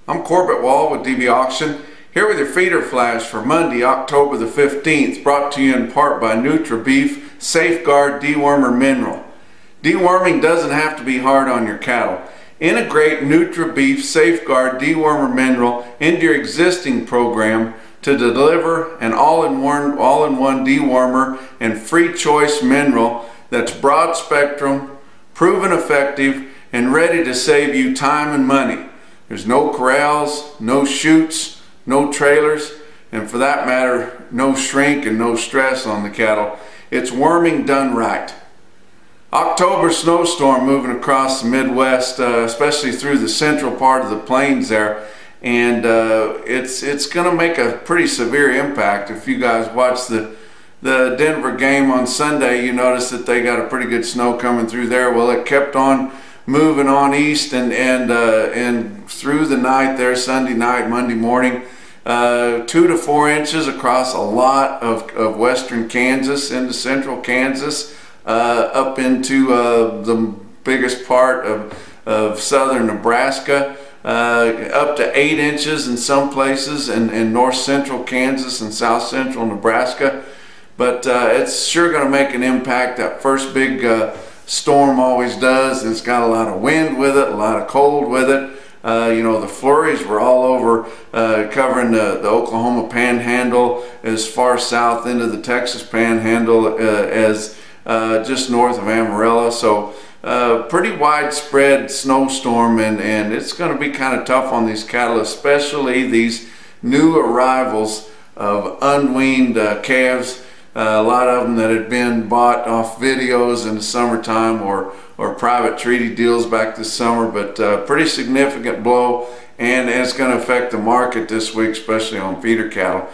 I'm Corbett Wall with DB Auction, here with your feeder flash for Monday, October the 15th, brought to you in part by NutriBeef Safeguard Dewormer Mineral. Deworming doesn't have to be hard on your cattle. Integrate NutriBeef Safeguard Dewormer Mineral into your existing program to deliver an all-in-one dewormer and free choice mineral that's broad spectrum, proven effective, and ready to save you time and money. There's no corrals, no chutes, no trailers, and for that matter, no shrink and no stress on the cattle. It's worming done right. October snowstorm moving across the Midwest, especially through the central part of the plains there, and it's going to make a pretty severe impact. If you guys watch the Denver game on Sunday, you notice that they got a pretty good snow coming through there. Well, it kept on moving on east and through the night there, Sunday night, Monday morning, 2 to 4 inches across a lot of western Kansas into central Kansas, up into the biggest part of southern Nebraska, up to 8 inches in some places in north central Kansas and south central Nebraska. But it's sure going to make an impact. That first big storm always does. It's got a lot of wind with it, a lot of cold with it. You know, the flurries were all over, covering the Oklahoma Panhandle, as far south into the Texas Panhandle as just north of Amarillo. So pretty widespread snowstorm, and it's going to be kind of tough on these cattle, especially these new arrivals of unweaned calves. A lot of them that had been bought off videos in the summertime or private treaty deals back this summer, but pretty significant blow, and it's going to affect the market this week, especially on feeder cattle.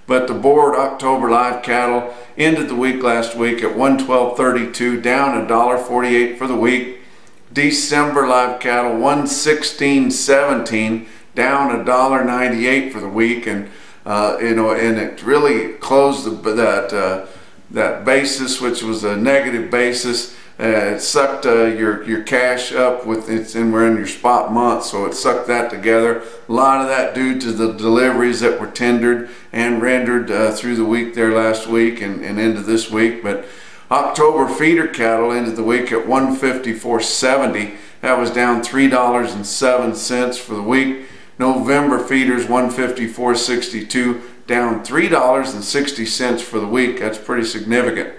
But the board October live cattle ended the week last week at $112.32, down $1.48 for the week. December live cattle $116.17, down $1.98 for the week, and you know, and it really closed that basis, which was a negative basis. It sucked your cash up with it, and we're in your spot month, so it sucked that together. A lot of that due to the deliveries that were tendered and rendered through the week there last week and into this week. But October feeder cattle ended the week at $154.70. That was down $3.07 for the week. November feeders $154.62, down $3.60 for the week. That's pretty significant.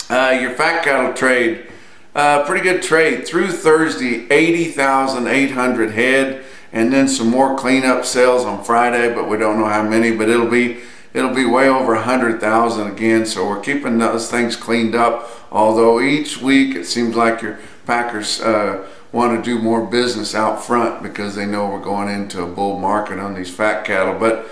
Your fat cattle trade, pretty good trade through Thursday, 80,800 head, and then some more cleanup sales on Friday, but we don't know how many. But it'll be way over 100,000 again. So we're keeping those things cleaned up. Although each week it seems like your packers want to do more business out front because they know we're going into a bull market on these fat cattle. But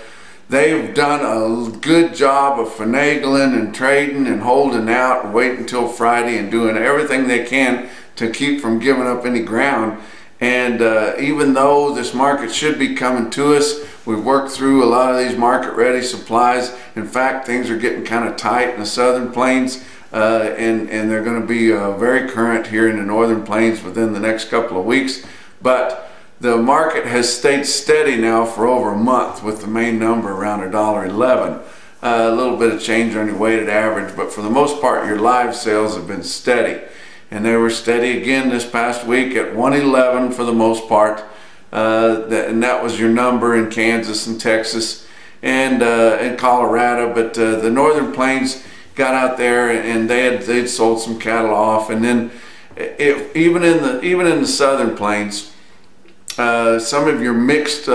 they've done a good job of finagling and trading and holding out and waiting until Friday and doing everything they can to keep from giving up any ground. And even though this market should be coming to us, we've worked through a lot of these market ready supplies. In fact, things are getting kind of tight in the southern plains. And they're going to be very current here in the northern plains within the next couple of weeks. But the market has stayed steady now for over a month, with the main number around $1.11. A little bit of change on your weighted average, but for the most part your live sales have been steady. And they were steady again this past week at $111 for the most part. And that was your number in Kansas and Texas and in Colorado. But the northern plains got out there and they'd sold some cattle off, and then even in the southern plains, some of your mixed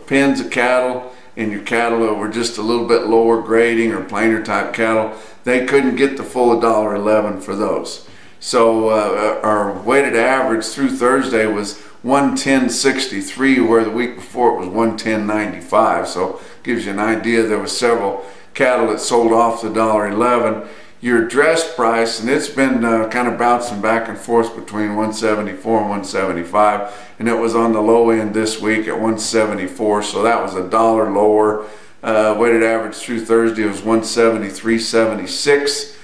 pens of cattle and your cattle that were just a little bit lower grading or plainer type cattle, they couldn't get the full $1.11 for those. So our weighted average through Thursday was 110.63, where the week before it was 110.95. So gives you an idea. There was several cattle that sold off the $1.11. Your dress price, and it's been kind of bouncing back and forth between 174 and 175, and it was on the low end this week at 174, so that was $1 lower. Weighted average through Thursday was 173.76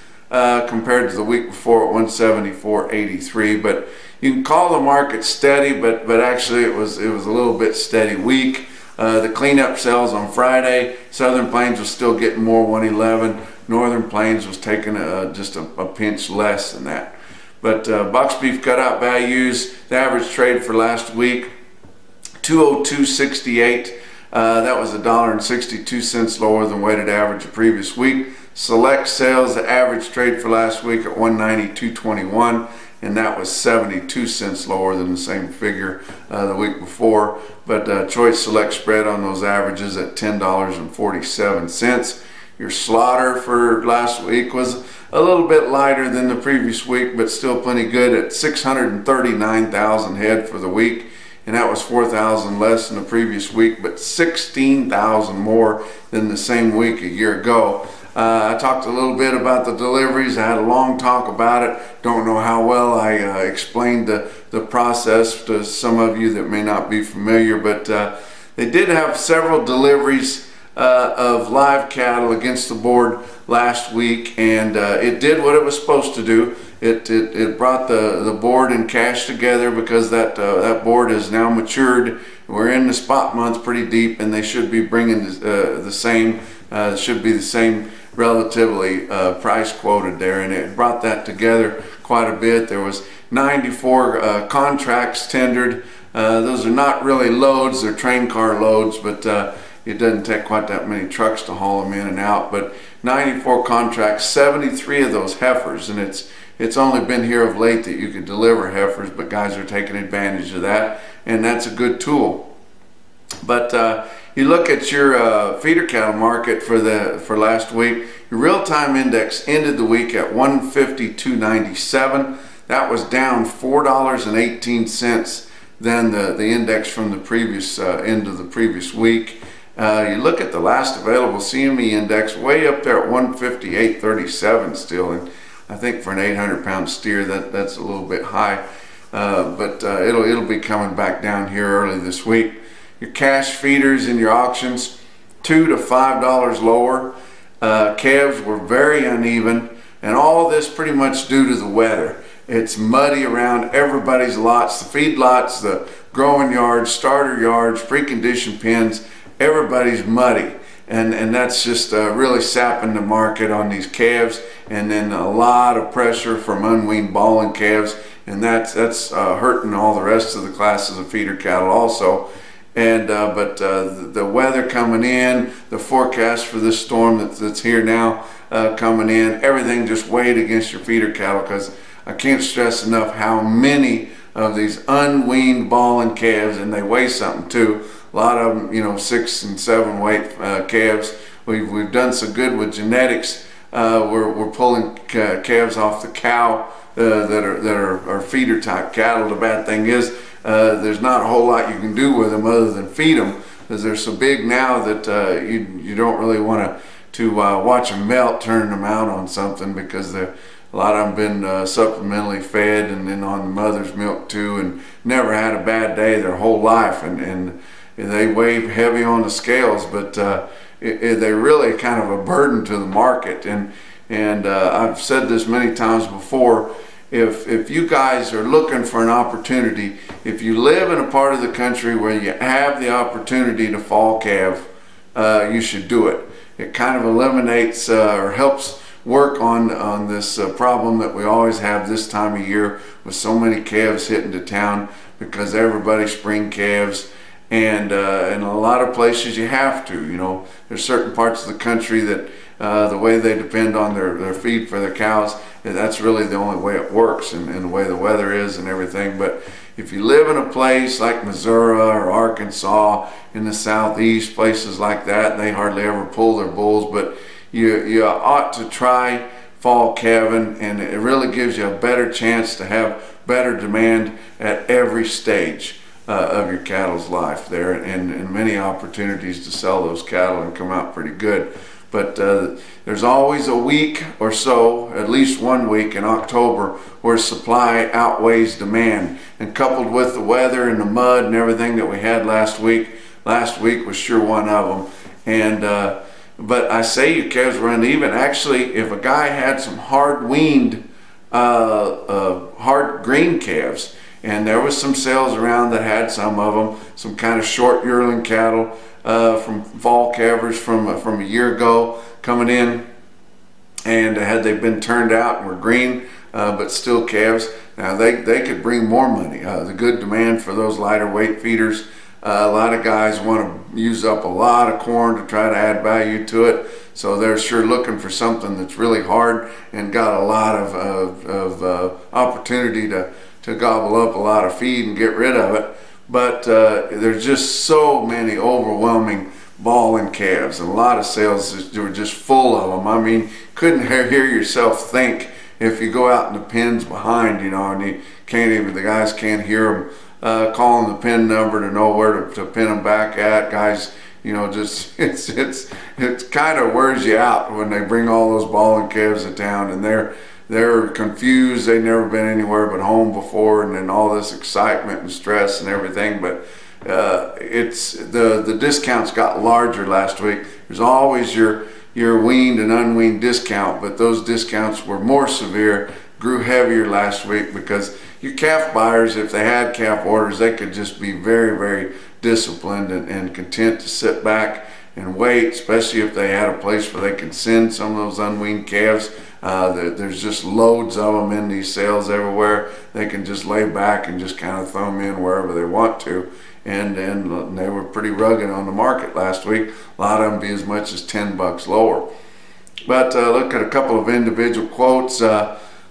compared to the week before at 174.83. But you can call the market steady, but actually it was a little bit steady weak. The cleanup sales on Friday, Southern Plains was still getting more 111. Northern Plains was taking just a pinch less than that. But box beef cutout values, the average trade for last week, 202.68. That was $1.62 lower than weighted average the previous week. Select sales, the average trade for last week at 192.21, and that was 72 cents lower than the same figure the week before. But choice select spread on those averages at $10.47. Your slaughter for last week was a little bit lighter than the previous week, but still plenty good at 639,000 head for the week, and that was 4,000 less than the previous week, but 16,000 more than the same week a year ago. I talked a little bit about the deliveries. I had a long talk about it. Don't know how well I explained the process to some of you that may not be familiar, but they did have several deliveries of live cattle against the board last week, and it did what it was supposed to do. It brought the board and cash together, because that board is now matured. We're in the spot month pretty deep, and they should be bringing the same, should be the same relatively price quoted there, and it brought that together quite a bit. There was 94 contracts tendered. Those are not really loads, they're train car loads, but it doesn't take quite that many trucks to haul them in and out. But 94 contracts, 73 of those heifers, and it's only been here of late that you could deliver heifers, but guys are taking advantage of that, and that's a good tool. But you look at your feeder cattle market for last week. Your real-time index ended the week at 152.97. That was down $4.18 than the index from the previous end of the previous week. You look at the last available CME index, way up there at 158.37 still, and I think for an 800-pound steer that's a little bit high, but it'll be coming back down here early this week. Your cash feeders in your auctions, $2 to $5 lower. Calves were very uneven, and all this pretty much due to the weather. It's muddy around everybody's lots, the feed lots, the growing yards, starter yards, preconditioned pens. Everybody's muddy, and that's just really sapping the market on these calves, and then a lot of pressure from unweaned balling calves, and that's hurting all the rest of the classes of feeder cattle also. And but the weather coming in, the forecast for this storm that's here now coming in, everything just weighed against your feeder cattle, because I can't stress enough how many of these unweaned balling calves, and they weigh something too. A lot of them, you know, 6 and 7 weight calves. We've done so good with genetics. We're pulling calves off the cow that are feeder type cattle. The bad thing is there's not a whole lot you can do with them other than feed them, because they're so big now that you don't really want to watch them melt turning them out on something, because a lot of them been supplementally fed and then on the mother's milk too, and never had a bad day their whole life, and they weigh heavy on the scales, but they're really kind of a burden to the market. And I've said this many times before. If you guys are looking for an opportunity, if you live in a part of the country where you have the opportunity to fall calf, you should do it. It kind of eliminates or helps work on this problem that we always have this time of year with so many calves hitting to town, because everybody's spring calves. And in a lot of places you have to, you know, there's certain parts of the country that the way they depend on their feed for their cows, that's really the only way it works, and the way the weather is and everything. But if you live in a place like Missouri or Arkansas, in the southeast, places like that, they hardly ever pull their bulls, but you ought to try fall calving, and it really gives you a better chance to have better demand at every stage of your cattle's life there, and many opportunities to sell those cattle and come out pretty good. But there's always a week or so, at least 1 week in October, where supply outweighs demand, and coupled with the weather and the mud and everything that we had last week was sure one of them. And but I say your calves were uneven. Actually, if a guy had some hard weaned hard green calves, and there was some sales around that had some of them, some kind of short yearling cattle from fall calvers from a year ago coming in, and had they been turned out and were green but still calves, now they could bring more money. The good demand for those lighter weight feeders. A lot of guys want to use up a lot of corn to try to add value to it, so they're sure looking for something that's really hard and got a lot of opportunity to gobble up a lot of feed and get rid of it. But there's just so many overwhelming balling calves, and a lot of sales were just full of them. I mean, couldn't hear yourself think if you go out in the pens behind, you know, and you can't even, the guys can't hear them calling the pin number to know where to pin them back at. Guys, you know, just it's kind of wears you out when they bring all those balling calves to town, and they're confused. They've never been anywhere but home before, and then all this excitement and stress and everything. But it's the discounts got larger last week. There's always your weaned and unweaned discount, but those discounts were more severe, grew heavier last week, because your calf buyers, if they had calf orders, they could just be very, very disciplined and content to sit back and wait, especially if they had a place where they could send some of those unweaned calves. There's just loads of them in these sales everywhere. They can just lay back and just kind of throw them in wherever they want to. And they were pretty rugged on the market last week. A lot of them be as much as 10 bucks lower. But look at a couple of individual quotes.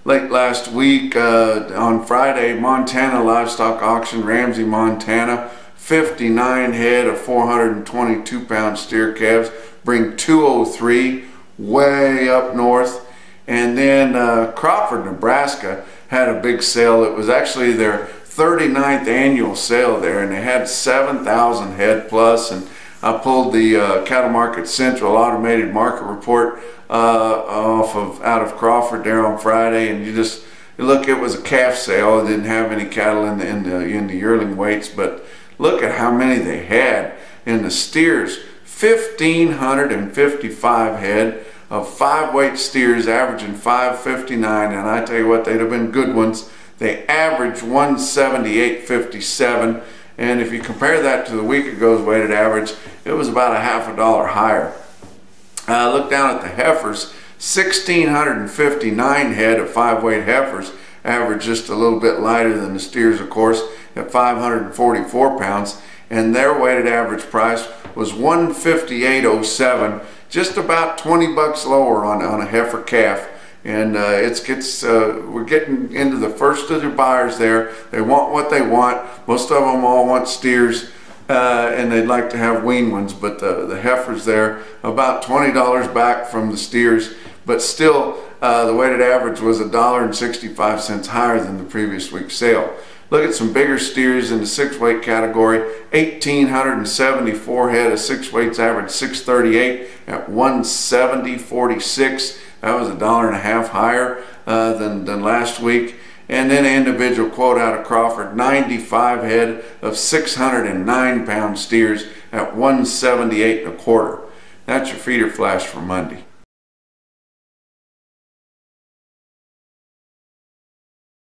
Late last week on Friday, Montana livestock auction, Ramsey, Montana, 59 head of 422 pound steer calves, bring 203 way up north. And then Crawford, Nebraska had a big sale. It was actually their 39th annual sale there, and they had 7,000 head plus. And I pulled the Cattle Market Central automated market report out of Crawford there on Friday, and you look, it was a calf sale. It didn't have any cattle in the yearling weights, but look at how many they had in the steers. 1,555 head of 5-weight steers, averaging 559, and I tell you what, they'd have been good ones. They averaged 178.57, and if you compare that to the week ago's weighted average, it was about a $0.50 higher. Look down at the heifers. 1,659 head of 5-weight heifers, averaged just a little bit lighter than the steers, of course, at 544 pounds, and their weighted average price was $158.07, just about 20 bucks lower on a heifer calf. And we're getting into the first of the buyers there. They want what they want. Most of them all want steers, and they'd like to have weaned ones, but the heifers there, about $20 back from the steers, but still the weighted average was $1.65 higher than the previous week's sale. Look at some bigger steers in the 6-weight category. 1,874 head of 6 weights, average 638 at 170.46. That was $1.50 higher than last week. And then an individual quote out of Crawford, 95 head of 609 pound steers at 178.25. That's your feeder flash for Monday.